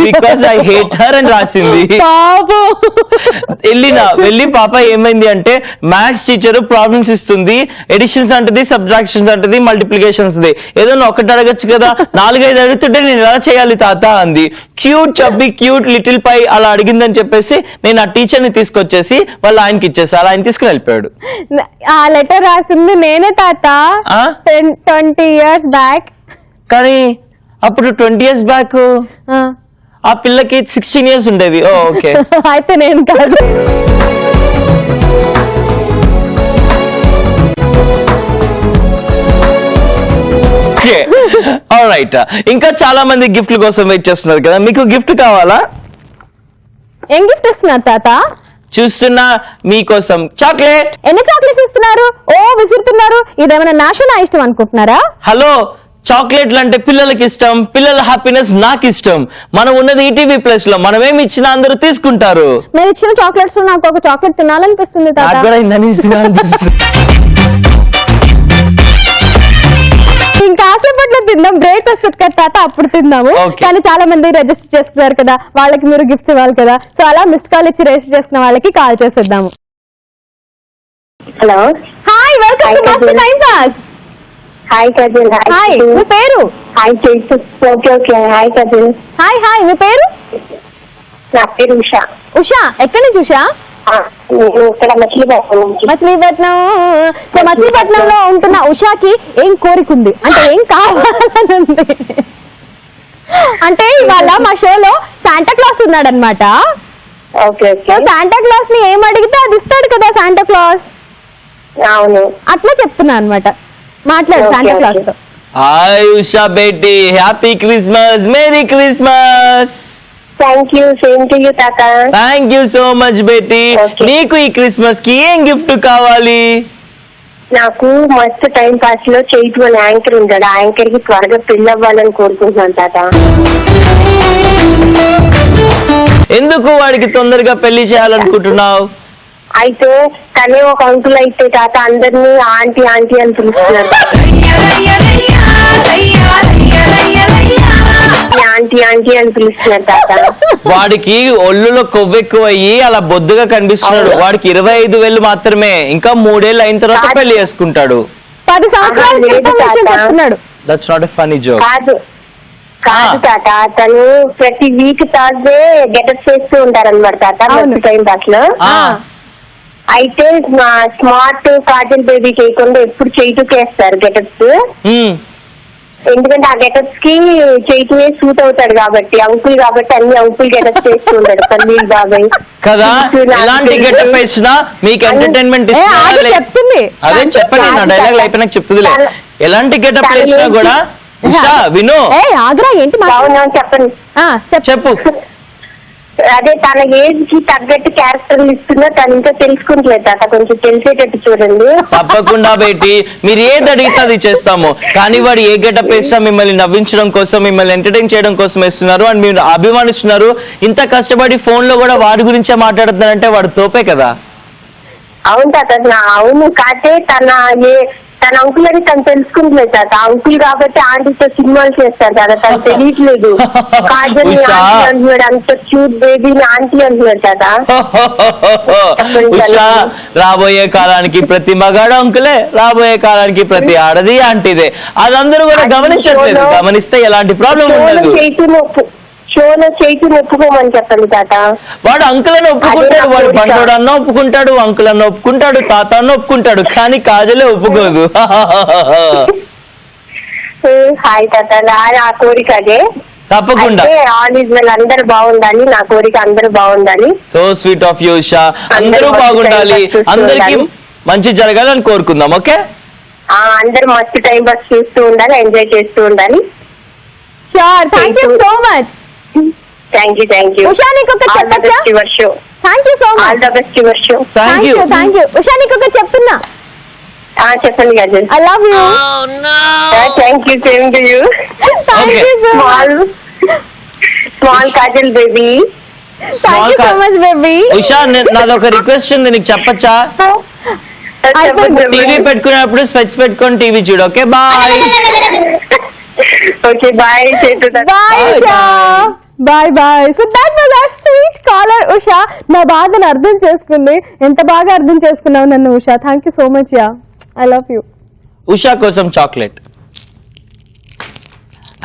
because I hate her అని రాసింది. వెళ్ళి పాప ఏమైంది అంటే, maths teacher problems ఇస్తుంది, editions అంటది, subtractions అంటది, multiplications. ఏదైనా ఒకటి అడగచ్చు కదా, 4-5 అడుగుతుంటే నేను ఎలా చేయాలి తాత అంది. క్యూట్ చబ్బి క్యూట్ లిటిల్ పై అలా అడిగిందని చెప్పేసి నేను ఆ టీచర్ ని తీసుకొచ్చేసి వాళ్ళ ఆయనకి ఇచ్చేసారు. ఆయన తీసుకుని వెళ్ళిపోయాడు. ఆ లెటర్ రాసింది నేనే తాత, 20 years బ్యాక్. కానీ అప్పుడు 20 years బ్యాక్ ఆ పిల్లకి 16 years ఉండేవి. ఓకే. అయితే నేను కాదు. ఆల్రైట్, ఇంకా చాలా మంది గిఫ్ట్ల కోసం వెయిట్ చేస్తున్నారు కదా, మీకు గిఫ్ట్ కావాలా? ఏం గిఫ్ట్ ఇస్తున్నారు తాత? చూస్తున్నా మీకోసం చాక్లెట్. ఎన్ని చాక్లెట్స్ ఇస్తున్నారు? ఓ విసురుతున్నారు. ఇదేమైనా నాశనా ఇష్టం అనుకుంటున్నారా? హలో, చాక్లెట్లు అంటే పిల్లలకి ఇష్టం, పిల్లల హ్యాపీనెస్ నాకు ఇష్టం. మనం ఉన్నది ఈటీవీ ప్లస్ లో, మనం ఏమి ఇచ్చినా అందరూ తీసుకుంటారు. మీరు ఇచ్చిన చాక్లెట్స్ నాకు ఒక చాక్లెట్ తినాలనిపిస్తుంది తాత. ఇంకాసేపట్లో తిందాం, బ్రేక్ వస్తుంది కదా తాత, అప్పుడు తిందాము. కానీ చాలా మంది రిజిస్టర్ చేసుకున్నారు కదా, వాళ్ళకి మీరు గిఫ్ట్స్ ఇవ్వాలి కదా. సో అలా మిస్డ్ కాల్ ఇచ్చి రిజిస్టర్ చేసుకున్న వాళ్ళకి కాల్ చేసేద్దాము. Hello, hi, welcome to Mast time pass. Hi cousin. Hi, మీ పేరు? Hi Chaitu. Okay. Hi cousin. Hi, మీ పేరు? నా పేరు ఉషా. ఉషా, ఎక్కడి నుంచి ఉషా? నేను ఇక్కడ మచిలీపట్నం. సో మచిలీపట్నంలో ఉంటున్న ఉషాకి ఏం కోరిక ఉంది అంటే, ఏం కావాలని ఉంది అంటే, ఇవాళ మా షోలో శాంటా క్లాస్ ఉన్నాడు అనమాట. ఓకే. సో శాంటా క్లాస్ ని ఏం అడిగితే అది ఇస్తాడు కదా శాంటా క్లాస్. అవును, అట్లా చెప్తున్నా అనమాట. మాట్లాడు శాంటా క్లాస్ తో. హాయ్ ఉషా బేటీ, happy Christmas, merry Christmas. Thank you, same to you తాత. థ్యాంక్ యూ సో మచ్ బేటీ. నీకు ఈ క్రిస్మస్ కి ఏం గిఫ్ట్ కావాలి? నాకు మస్తు టైం పాస్ లో చైతు అని యాంకర్ ఉంటాడు, ఆ యాంకర్ కి త్వరగా పెళ్లి అవ్వాలని కోరుకుంటున్నాను తాత. ఎందుకు వాడికి తొందరగా పెళ్లి చేయాలనుకుంటున్నావు? అయితే తనే ఒక అంకుల్ అయితే తాత అందరినీ ఆంటీ ఆంటీ అని పిలుస్తున్నారు. ఆంటీ ఆంటీ అని పిలుస్తున్నారు తాత. వాడికి ఒళ్ళులో కొవ్వెక్కువ అయ్యి అలా బొద్దుగా కనిపిస్తున్నాడు. వాడికి 25,000 మాత్రమే, ఇంకా 3 ఏళ్ళు అయిన తర్వాత పెళ్లి చేసుకుంటాడు. 10 సంవత్సరాలు. That's not a funny joke. కాదు తాత, తను ప్రతి వీక్ థర్స్డే గెటప్ చేస్తూ ఉంటారన్నమాట తాత టైం పాస్ లో. అయితే మా స్మార్ట్ కాజల్ బేబీ చేయకుండా ఎప్పుడు చైతుకే వేస్తారు గెటప్స్. ఎందుకంటే ఆ గెటప్స్ కి చైతునే సూట్ అవుతాడు కాబట్టి, అంకుల్ కాబట్టి అన్ని అంకుల్ గెటప్స్ చేస్తూ ఉంటాడు. పన్నీర్ బాబాయ్ కదా, ఎలాంటి గెటప్ వేసినా మీకు ఎంటర్టైన్మెంట్ చెప్తుంది. అదే చెప్పండి, నా డైలాగ్ అయిపోయినాక చెప్తుంది. ఎలాంటి గెటప్ వేసినా కూడా విను. ఆగ్రా ఏంటి చెప్పండి. చెప్పు. అదే తన ఏజ్ కి తగ్గట్టు క్యారెక్టర్లు ఇస్తున్నా తను ఇంకా తెలుసుకుంటలేదు తాత, కొంచెం తెలిసేటట్టు చూడండి. తప్పకుండా బేటి, మీరు ఏది అడిగితే అది చేస్తాము. కానీ వాడు ఏ గెటప్ వేసినా మిమ్మల్ని నవ్వించడం కోసం, మిమ్మల్ని ఎంటర్టైన్ చేయడం కోసం వేస్తున్నారు అని మీరు అభిమానిస్తున్నారు. ఇంత కష్టపడి ఫోన్ లో కూడా వాడి గురించే మాట్లాడుతున్నారంటే వాడు తోపే కదా. అవును తాత, అవును కాదే తన అంకుల్ అని తను తెలుసుకుంటలేదు తాత. అంకుల్ కాబట్టి ఆంటీతో సినిమాలు చేస్తారు తాత, తను తెలియట్లేదు. కాజల్ అంటున్నాడు, అంత క్యూట్ బేబీని ఆంటీ అంటున్నాడు తాత. ఉషా, రాబోయే కాలానికి ప్రతి మగాడు అంకులే, రాబోయే కాలానికి ప్రతి ఆడది ఆంటీదే. అదందరూ కూడా గమనించట్లేదు. గమనిస్తే ఎలాంటి ప్రాబ్లం ఉండదు. షోలో చైతన్య ఒప్పుకోమని చెప్పండి తాత. వాడు అంకుల్ అని ఒప్పుకుంటాడు, వాడు బండోడు అన్న ఒప్పుకుంటాడు, అంకుల్ అన్న ఒప్పుకుంటాడు, తాత అన్న ఒప్పుకుంటాడు, కానీ కాజలే ఒప్పుకోదు. హాయ్ తాత, నా కోరిక అదే. తప్పకుండా ఆల్ ఈజ్ వెల్, అందరు బాగుండాలి, నా కోరిక అందరూ బాగుండాలి. So sweet of you Usha. అందరూ బాగుండాలి, అందరికి మంచి జరగాలని కోరుకుందాం. ఓకే, అందరు మస్తు టైం పాస్ చేస్తూ ఉండాలి, ఎంజాయ్ చేస్తూ ఉండాలి. Sure, thank you so much. Thank you. Usha, నీకు ఒక చెప్పచ్చా? Thank you so much. All the best your show. Thank you. Usha, నీకు ఒక చెప్తున్నా. చెప్పండి Gazal. I love you. Thank you, same to you. Small Kajal baby. Thank you so much baby. Usha, నాదొక request ఉంది, నీకు చెప్పచ్చా? టీవీ పెట్టుకునేప్పుడు స్పెక్స్ పెట్టుకొని టీవీ చూడు. Okay, bye. Okay, bye. Bye Usha, bye bye. So that was our sweet caller Usha. నా బాధను అర్థం చేసుకుంది. ఎంత బాగా అర్థం చేసుకున్నావు నన్ను Usha. Thank you so much ya, I love you. Usha కోసం చాక్లెట్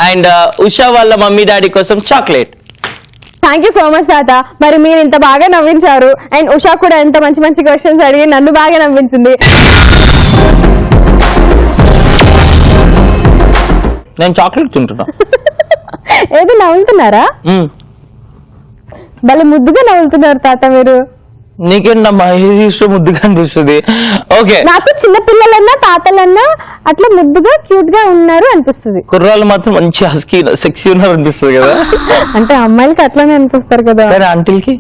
అండ్ ఉషా వాళ్ళ మమ్మీ డాడీ కోసం chocolate. Thank you so much తాత. మరి మీరు ఇంత బాగా నవ్వించారు అండ్ ఉషా కూడా ఎంత మంచి మంచి క్వశ్చన్స్ అడిగి నన్ను బాగా నవ్వించింది. నేను చాక్లెట్ తింటున్నా. ఏదో నవ్వుతున్నారా? భలే ముద్దుగా నవ్వుతున్నారు తాత మీరు. నీకేంటమ్మా ఇది ఇష్టం ముద్దుగా అనిపిస్తుంది? ఓకే, నాకు చిన్న పిల్లలన్నా తాతలన్నా అట్లా ముద్దుగా క్యూట్ గా ఉన్నారు అనిపిస్తుంది. కుర్రాళ్ళు మాత్రం మంచి హస్కీ సెక్సీ ఉన్నారు అనిపిస్తుంది కదా. అంటే అమ్మాయిలకి అట్లానే అనిపిస్తారు కదా. ఆంటీలకి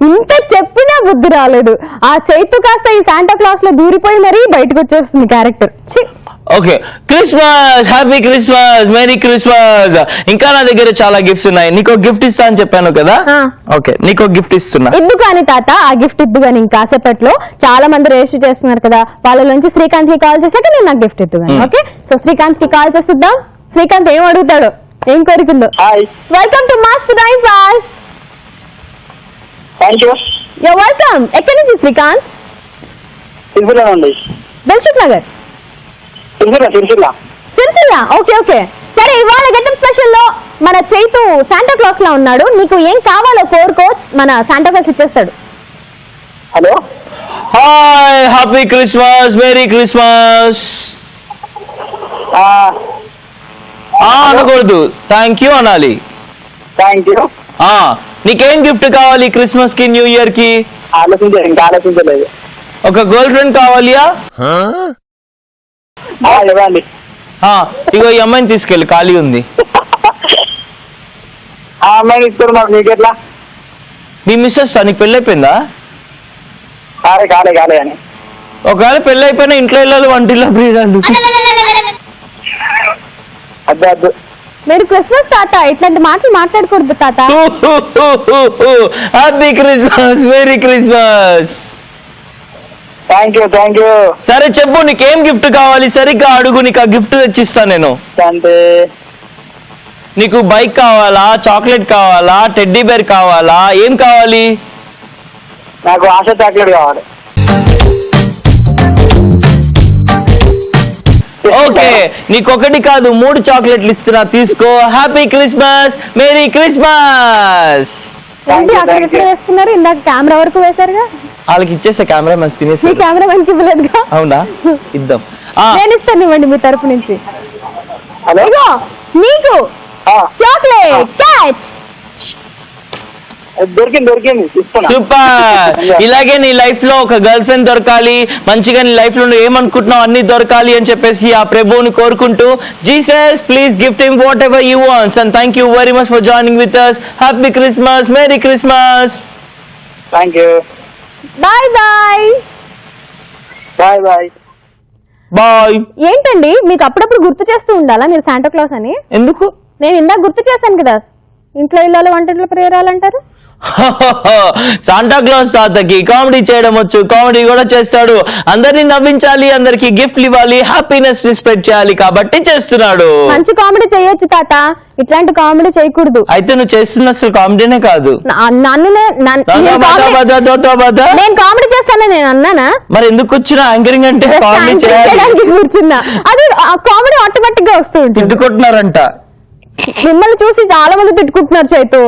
ఇంత చెప్పినా బుద్ధి రాలేదు. ఆ చైతు కాస్త ఈ శాంటా క్లాస్ లో దూరిపోయి మరీ బయటకు వచ్చేస్తుంది character. Okay, Christmas, happy Christmas, merry Christmas. ఇంకా నా దగ్గర చాలా గిఫ్ట్స్ ఉన్నాయి. నీకు గిఫ్ట్ ఇస్తా అని చెప్పాను కదా. ఓకే, నీకు గిఫ్ట్ ఇస్తున్నా. ఇద్దు కానీ తాత, ఆ గిఫ్ట్ ఇద్దు కానీ. ఇంకాసేపట్లో చాలా మంది రిజిస్టర్ చేస్తున్నారు కదా, వాళ్ళ నుంచి శ్రీకాంత్ కి కాల్ చేశాక నేను నాకు గిఫ్ట్ ఇద్దు కానీ. ఓకే, సో శ్రీకాంత్ కి కాల్ చేసిద్దాం. శ్రీకాంత్ ఏం అడుగుతాడు, ఏం కోరికుందో. Welcome to Mast time pass. Yo welcome. ఎక్కడి నుంచి శ్రీకాంత్? దిల్సుఖ్ నగర్, సిరిసిల్ల. ఓకే ఓకే, సరే. ఇవాళ గెటప్ స్పెషల్ లో మన చైతు శాంటా క్లాస్ లా ఉన్నాడు. నీకు ఏం కావాలో కోరుకో, మన శాంటా క్లాస్ ఇచ్చేస్తాడు. Hello, hi, happy Christmas, merry Christmas. అనకూడదు, థ్యాంక్ యూ అనాలి. Thank you. నీకేం గిఫ్ట్ కావాలి క్రిస్మస్ కి, న్యూ ఇయర్ కి? ఆలోచించలేదు. ఒక గర్ల్ ఫ్రెండ్ కావాలియా? ఇవ్వండి. ఇగో ఈ అమ్మాయిని తీసుకెళ్ళి, ఖాళీ ఉంది. ఆ అమ్మాయిని ఇస్తారు మాకు, మీకెట్లా? మీ మిస్సెస్ నీకు పెళ్ళి అయిపోయిందా? కాలే అని. ఒకవేళ పెళ్ళి అయిపోయినా ఇంట్లో వెళ్ళాలి, వంటిల్లో ప్రియురాలు. అద్దు. మీరు క్రిస్మస్ తాత, ఇట్లాంటి మాటలు మాట్లాడకూడదు తాత. Happy Christmas, merry Christmas. Thank you. సరే చెప్పు, నీకేం గిఫ్ట్ కావాలి? సరిగ్గా అడుగు, నీకు ఆ గిఫ్ట్ తెచ్చిస్తా నేను. అంటే నీకు బైక్ కావాలా, చాక్లెట్ కావాలా, టెడ్డీ బేర్ కావాలా, ఏం కావాలి? నాకు ఆశ చాక్లెట్ కావాలి. ఓకే, నీకొకటి కాదు 3 చాక్లెట్లు ఇస్తున్నా, తీసుకో. Happy Christmas, merry Christmas. ఏంటి అక్కడ ఎట్లా వేసుకున్నారు? ఇందాక కెమెరా వరకు వేశారుగా. వాళ్ళకి ఇచ్చేసే, కెమెరా మన తినేసి. మీ కెమెరా మనకి ఇవ్వలేదుగా. అవునా, ఇద్దాం. నేను ఇస్తాను, ఇవ్వండి మీ తరపు నుంచి. హలో నీకు చాక్లెట్ క్యాచ్. దొరికింది ఇస్తున్నా. సూపర్. ఇలాగే నీ లైఫ్ లో ఒక గర్ల్ ఫ్రెండ్ దొరకాలి, మంచిగా నీ లైఫ్ లో నువ్వు ఏమనుకుంటున్నావు అన్ని దొరకాలి అని చెప్పేసి ఆ ప్రభువుని కోరుకుంటూ, Jesus please gift him whatever you wants and thank you very much for joining with us. Happy Christmas, merry Christmas. Thank you. Bye bye. Bye bye. Bye. ఏంటండి మీకు అప్పుడప్పుడు గుర్తు చేస్తూ ఉండాలా మీరు శాంటా క్లాస్ అని? ఎందుకు? నేను ఇందాక గుర్తు చేశాను కదా, ఇంట్లో ఇల్లాలు వంటింట్లో ప్రేరాలు అంటారు. శాంటా క్లాస్ తాతకి కామెడీ చేయడం వచ్చు, కామెడీ కూడా చేస్తాడు. అందరినీ నవ్వించాలి, అందరికి గిఫ్ట్లు ఇవ్వాలి, హ్యాపీనెస్ ని స్ప్రెడ్ చేయాలి కాబట్టి చేస్తున్నాడు. మంచి కామెడీ చేయొచ్చు తాత, ఇట్లాంటి కామెడీ చేయకూడదు. అయితే నువ్వు చేస్తున్న అసలు కామెడీనే కాదు. నేను కామెడీ చేస్తాను నేను అన్నానా? మరి ఎందుకు వచ్చిన యాంకరింగ్ అంటే కామెడీ చేయాలి కూర్చున్నా, అది కామెడీ ఆటోమేటిక్ గా వస్తూ ఉంటుంది. తిట్టుకుంటున్నారంట, మిమ్మల్ని చూసి చాలా మంది తిట్టుకుంటున్నారు Chaitu.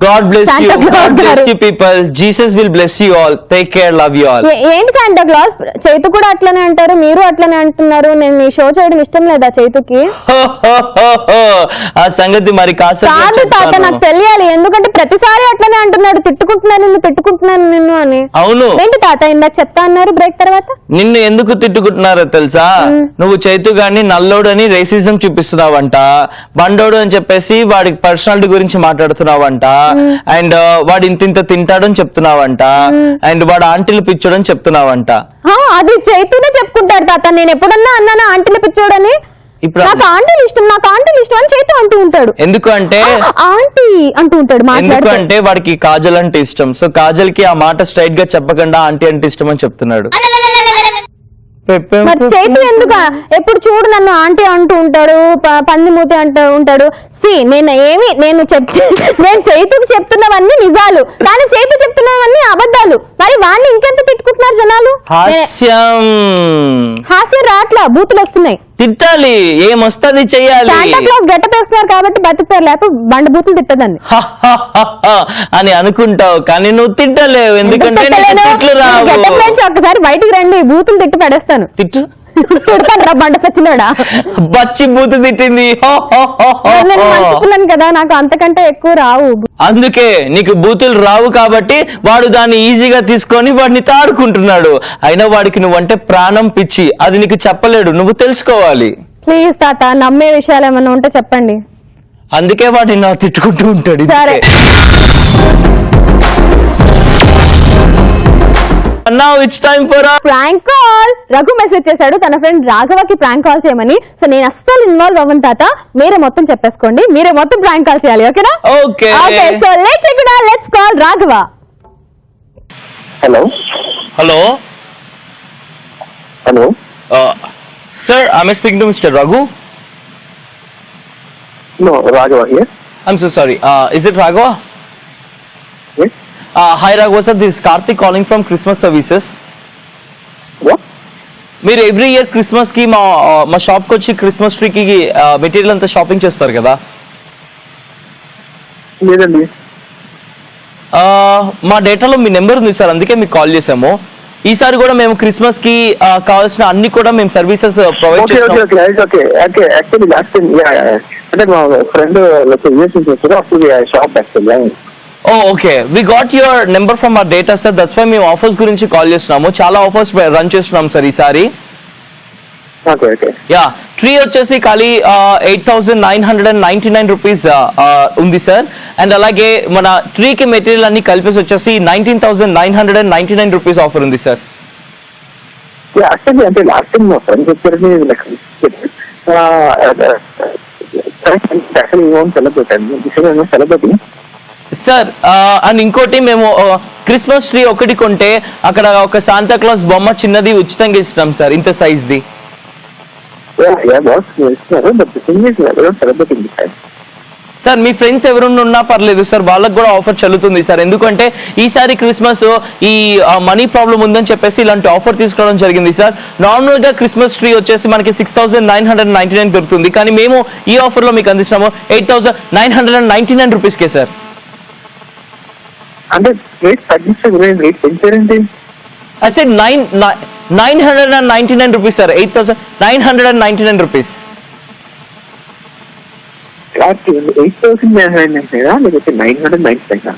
God bless you. God bless you people. Jesus will bless you all. Take care. Love you all. ఏంటి శాంటా క్లాస్? చైతు కూడా అట్లనే అంటారు, మీరు అట్లనే అంటున్నారు. నేను మీ షో చేయడం ఇష్టం లేదా చైతుకి? ఆ సంగతి మరి కాదు తాత, నాకు తెలియాలి. ఎందుకంటే ప్రతిసారి అట్లనే అంటున్నాడు, తిట్టుకుంటున్నాను నిన్ను అని. అవును. ఏంటి తాత ఇందాక చెప్తా అన్నారు బ్రేక్ తర్వాత? నిన్ను ఎందుకు తిట్టుకుంటున్నారో తెలుసా? నువ్వు చైతు గాని నల్లోడు అని రేసిజం చూపిస్తున్నావంట, బండోడు అని చెప్పేసి వాడికి పర్సనాలిటీ గురించి మాట్లాడుతున్నావంట, అండ్ వాడు ఇంత తింటాడని చెప్తున్నావంట, అండ్ వాడు ఆంటీలు పిచ్చోడని చెప్తున్నావంట. అది చైతూనే చెప్పుకుంటారు తాత, నేను ఎప్పుడన్నా అన్నానా ఆంటీలు పిచ్చోడని? నాకు ఆంటీలు ఇష్టం అని చైతు అంటూ ఉంటాడు. ఎందుకు అంటే ఆంటీ అంటూ ఉంటాడు. ఎందుకు అంటే వాడికి కాజల్ అంటే ఇష్టం, సో కాజల్ కి ఆ మాట స్ట్రైట్ గా చెప్పకుండా ఆంటీ అంటే ఇష్టం అని చెప్తున్నాడు. మరి చైతు ఎందుకు ఎప్పుడు చూడు నన్ను ఆంటీ అంటూ ఉంటాడు, పంది మూతి అంటూ ఉంటాడు. నేను చైతుకు చెప్తున్నవన్నీ నిజాలు, కానీ చైతు చెప్తున్నవన్నీ అబద్ధాలు. మరి వాడిని ఇంకెంత తిట్టుకుంటున్నారు జనాలు? హాస్యం రాట్లా, బూతులు వస్తున్నాయి. తిట్టాలి, ఏమొస్తుంది చెయ్యాలి. శాంటా క్లాస్ గెటప్ వేస్తున్నారు కాబట్టి బతుకుతారు, లేకపోతే బండ బూతులు తిట్టదండి అని అనుకుంటావు, కానీ నువ్వు తిట్టలేవు. ఎందుకంటే ఒక్కసారి బయటికి రండి, బూతులు తిట్టి పడేస్తాను. తిట్టు బండ సచ్చినాడా బచ్చి బూతు తిట్టింది కదా, నాకు అంతకంటే ఎక్కువ రావు. అందుకే నీకు బూతులు రావు కాబట్టి వాడు దాన్ని ఈజీగా తీసుకొని వాడిని తాడుకుంటున్నాడు. అయినా వాడికి నువ్వంటే ప్రాణం పిచ్చి, అది నీకు చెప్పలేడు, నువ్వు తెలుసుకోవాలి. ప్లీజ్ తాత, నమ్మే విషయాలు ఏమన్నా ఉంటే చెప్పండి. అందుకే వాడిని నా తిట్టుకుంటూ ఉంటాడు. సరే. Now it's time for a prank call. Raghu message చేశాడు తన ఫ్రెండ్ రాఘవకి ప్రాంక్ కాల్ చేయమని. సో నేను అస్సలు ఇన్వాల్వ్ అవ్వను తాత, మీరే మొత్తం చెప్పేసుకోండి, మీరే మొత్తం ప్రాంక్ కాల్ చేయాలి. ఓకేనా? Okay. So let's call Raghava. Hello sir, am I speaking to Mr. Raghu? No, Raghava here. I'm so sorry. Is it Raghava? Yes. Hi Raghava sir, this is Karthik calling from Christmas Services. What? మీరు every year Christmas కి మా shop కి వచ్చి Christmas tree కి material అంతా shopping చేస్తారు కదా? లేదండి. మా డేటాలో మీ నెంబర్ ఉంది సార్, అందుకే మీకు కాల్ చేసాము. ఈసారి కూడా మేము క్రిస్మస్ కి కావాల్సిన అన్ని కూడా మేము సర్వీసెస్ ప్రొవైడ్ చేస్తాం. యాక్చువల్లీ లాస్ట్ టైం అంటే మా friend shop actually. Okay, we got your number from our data sir, that's why మేము ఆఫర్స్ గురించి కాల్ చేస్తున్నాము. చాలా ఆఫర్స్ రన్ చేస్తున్నాం సార్ ఈసారి. యా, ట్రీ వచ్చేసి ఖాళీ 8,999 రూపీస్ ఉంది సార్. అండ్ అలాగే మన ట్రీకి మెటీరియల్ అన్ని కలిపేసి వచ్చేసి 19,999 రూపీస్ ఆఫర్ ఉంది సార్. అంటే లాస్ట్ టైం మా ఫ్రెండ్ చెప్పారు సెలబ్రిటీ సార్. అండ్ ఇంకోటి, మేము క్రిస్మస్ ట్రీ ఒకటి కొంటే అక్కడ ఒక శాంతా క్లాస్ బొమ్మ చిన్నది ఉచితంగా ఇస్తున్నాం సార్, ఇంత size the. Sir me friends ఎవరున్నా ఉన్నా పర్లేదు సార్, వాళ్ళకు కూడా ఆఫర్ చల్లుతుంది సార్. ఎందుకంటే ఈసారి క్రిస్మస్ ఈ మనీ ప్రాబ్లం ఉందని చెప్పేసి ఇలాంటి ఆఫర్ తీసుకోవడం జరిగింది సార్. నార్మల్ గా క్రిస్మస్ ట్రీ వచ్చేసి మనకి 6,999 దొరుకుతుంది, కానీ మేము ఈ ఆఫర్ లో మీకు అందిస్తాము 8,999 రూపీస్కే సార్. అంటే రేట్ తగ్గిస్తే rate పెంచారండి. I said 999 rupees sir, 8,999 rupees. 8,999 లేకపోతే 999?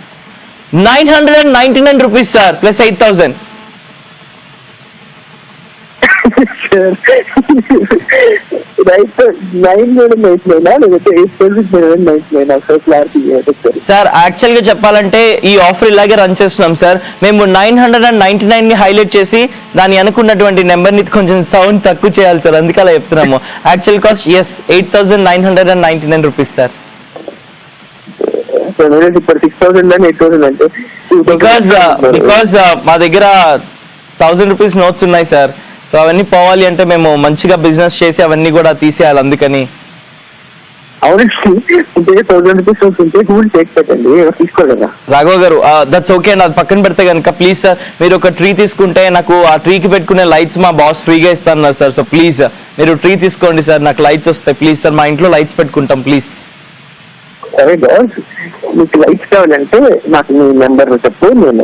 999 rupees, sir, plus 8,000. రైట్ 999 లేకపోతే 8,999 సార్ క్లారిటీ సార్ యాక్చువల్ గా చెప్పాలంటే ఈ ఆఫర్ ఇలాగే రన్ చేస్తున్నాం సార్. మేము 999 ని హైలైట్ చేసి దాని అనుకున్నటువంటి నెంబర్ ని కొంచెం సౌండ్ తక్కువ చేయాలి సార్, అందుకే అలా చెప్తున్నాము. Actual cost 8,999 rupees sir. ఇప్పుడు 6,000 and 8,000 అంటే బికాస్ మా దగ్గర 1,000 రూపీస్ నోట్స్ ఉన్నాయి సార్. సో అవన్నీ పోవాలి అంటే మేము మంచిగా బిజినెస్ చేసి అవన్నీ కూడా తీసేయాలి, అందుకని. అవునండి, అంటే 1,000 రూపీస్ ఉంటే హూల్ టేక్ పెట్టండి, తీసుకోలేదా రాఘవ గారు? దట్స్ ఓకే అండి, అది పక్కన పెడితే కనుక ప్లీజ్ సార్ మీరు ఒక ట్రీ తీసుకుంటే నాకు ఆ ట్రీకి పెట్టుకునే లైట్స్ మా బాస్ ఫ్రీగా ఇస్తాను సార్. సో ప్లీజ్ మీరు ట్రీ తీసుకోండి సార్, నాకు లైట్స్ వస్తాయి ప్లీజ్ సార్. మా ఇంట్లో లైట్స్ పెట్టుకుంటాం ప్లీజ్. సరే బాస్, మీకు లైట్స్ కావాలంటే నాకు మీ నెంబర్ చెప్పు, నేను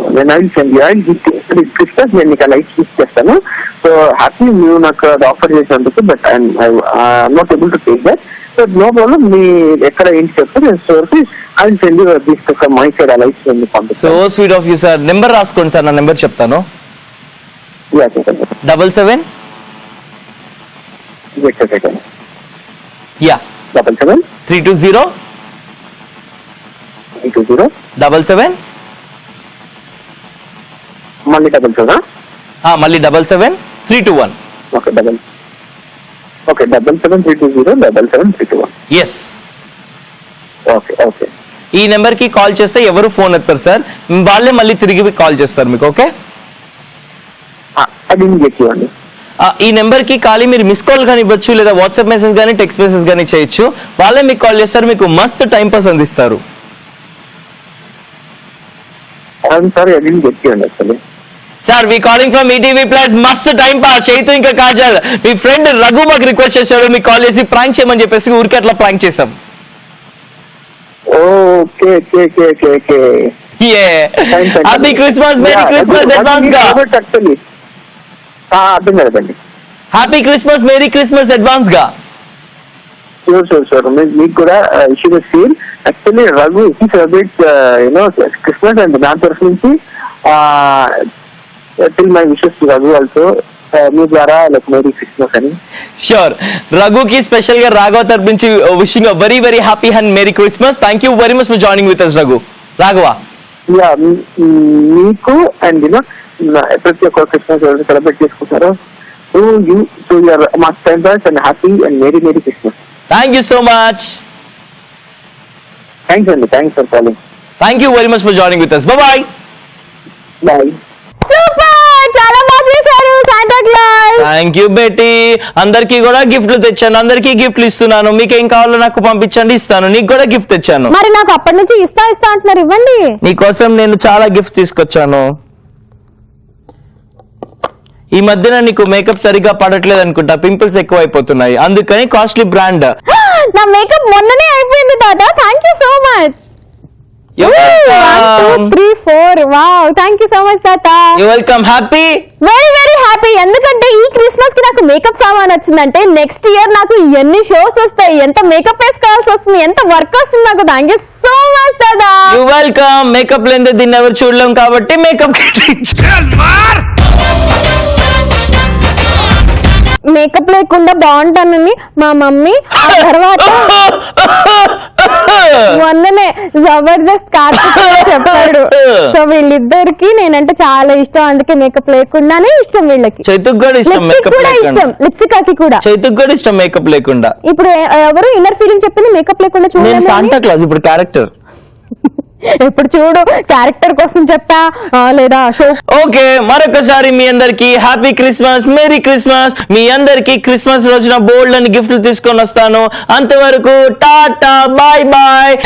క్రిస్మస్ నేను నీకు లైట్స్ ఇచ్చేస్తాను. సో హ్యాపీ నువ్వు నాకు ఆఫర్ చేసినందుకు, but I'm not able to take that. So no problem, మీ ఎక్కడ ఏంటి చెప్తే నేను స్టోర్కి ఐ సెండ్ యూ తీసుకొస్తాను మై సైడ్ ఆ లైట్స్ పంపిస్తాను. So sweet of you sir. Number రాసుకోండి సార్, నా నెంబర్ చెప్తాను. 77 యా 77 320 77 మళ్ళీ 77 మళ్ళీ 77 321. Okay 77 320 77 yes. Okay okay. ఈ నెంబర్ కి కాల్ చేస్తే ఎవరు ఫోన్ ఎత్తారు సార్, వాళ్ళే మళ్ళీ తిరిగి కాల్ చేస్తారు మీకు. ఓకే, అది చెప్పండి. ఈ నెంబర్ కి ఖాళీ మీరు మిస్ కాల్ కానీ ఇవ్వచ్చు, లేదా వాట్సాప్ మెసేజ్ కానీ టెక్స్ట్ మెసేజ్ కానీ చేయొచ్చు. వాళ్ళే మీకు కాల్ చేస్తారు, మీకు మస్త్ టైం పాస్ అందిస్తారు. Sorry I didn't get you actually. Sir we calling from ETV plus మస్త్ టైం పాస్. చైతు ఇంకా కాజల్ మీ ఫ్రెండ్ రఘు మాకు రిక్వెస్ట్ చేశాడు మీకు కాల్ చేసి ప్రాంక్ చేయమని చెప్పేసి ఊరికే అట్లా ప్రాంక్ చేసాం. Okay okay okay okay. Happy Christmas, merry Christmas advance గా. అర్థం కదండి. Happy Christmas, merry Christmas advance గా. షూర్ మీకు కూడా issue feel actually Raghu celebrate Christmas and దాని తరఫు నుంచి till my wishes to Raghu also మీ ద్వారా లైక్ మేరీ క్రిస్మస్ అని. ష్యూర్, రఘుకి స్పెషల్ గా రాఘవ తరపు నుంచి wishing a very very happy and Mary Christmas. Thank you very much for joining with us Raghu. Raghava yeah మీకు and ప్రతి ఒక్క క్రిస్మస్ ఎవరు సెలబ్రేట్ చేసుకుంటారో to your my friends and happy and merry Christmas. Thank you so much. Thanks and thanks for calling. Thank you very much for joining with us. Bye bye. Bye. Super, చాలా బాగా చేశారు Santa Claus. Thank you Beti. అందరికి కూడా గిఫ్ట్లు తెచ్చాను, అందరికి గిఫ్ట్లు ఇస్తున్నాను. మీకు ఏం కావాలో నాకు పంపించండి, ఇస్తాను. నీకు కూడా గిఫ్ట్ తెచ్చాను. మరి నాకు అప్పటి నుంచి ఇస్తా అంటున్నారు, ఇవ్వండి. నీకోసం నేను చాలా గిఫ్ట్ తీసుకొచ్చాను. ఈ మధ్యన నీకు మేకప్ సరిగా పడట్లేదు అనుకుంటా, పింపుల్స్ ఎక్కువ అయిపోతున్నాయి, అందుకని కాస్ట్లీ బ్రాండ్. నా మేకప్ మొన్ననే అయిపోయింది తాత. Thank you so much. 1 2 3 4 wow, thank you so much తాత. You welcome. Happy, very very happy. ఎందుకంటే ఈ క్రిస్మస్ కి నాకు మేకప్ సామాన్ వచ్చిందంటే నెక్స్ట్ ఇయర్ నాకు ఎన్ని షోస్ వస్తాయి, ఎంత మేకప్ వేసుకోవాల్సి వస్తుంది, ఎంత వర్క్ వస్తుంది నాకు. థ్యాంక్ యూ సో మచ్ తాత. You welcome. మేకప్ లేదే దీన్ని ఎవరు చూడలేం కాబట్టి మేకప్ మేకప్ లేకుండా బాగుంటానని మా మమ్మీ, ఆ తర్వాత మొన్ననే జబర్దస్త్ కార్తీక్ చెప్పాడు. సో వీళ్ళిద్దరికి నేనంటే చాలా ఇష్టం, అందుకే మేకప్ లేకుండానే ఇష్టం వీళ్ళకి. చైతుకు కూడా ఇష్టం మేకప్ లేకుండా, లిప్సికాకి కూడా. చైతుకు కూడా ఇష్టం మేకప్ లేకుండా. ఇప్పుడు ఎవరు ఇన్నర్ ఫీలింగ్ చెప్పింది మేకప్ లేకుండా నేను చూడండి. శాంటా క్లాస్ ఇప్పుడు క్యారెక్టర్. ఇప్పుడు చూడు క్యారెక్టర్ కోసం చెప్పా లేదా షో. ఓకే, మరొకసారి మీ అందరికి హ్యాపీ క్రిస్మస్, మేరీ క్రిస్మస్. మీ అందరికి క్రిస్మస్ రోజున బోల్డ్ అని గిఫ్ట్లు తీసుకొని వస్తాను. అంతవరకు టాటా, బాయ్ బాయ్.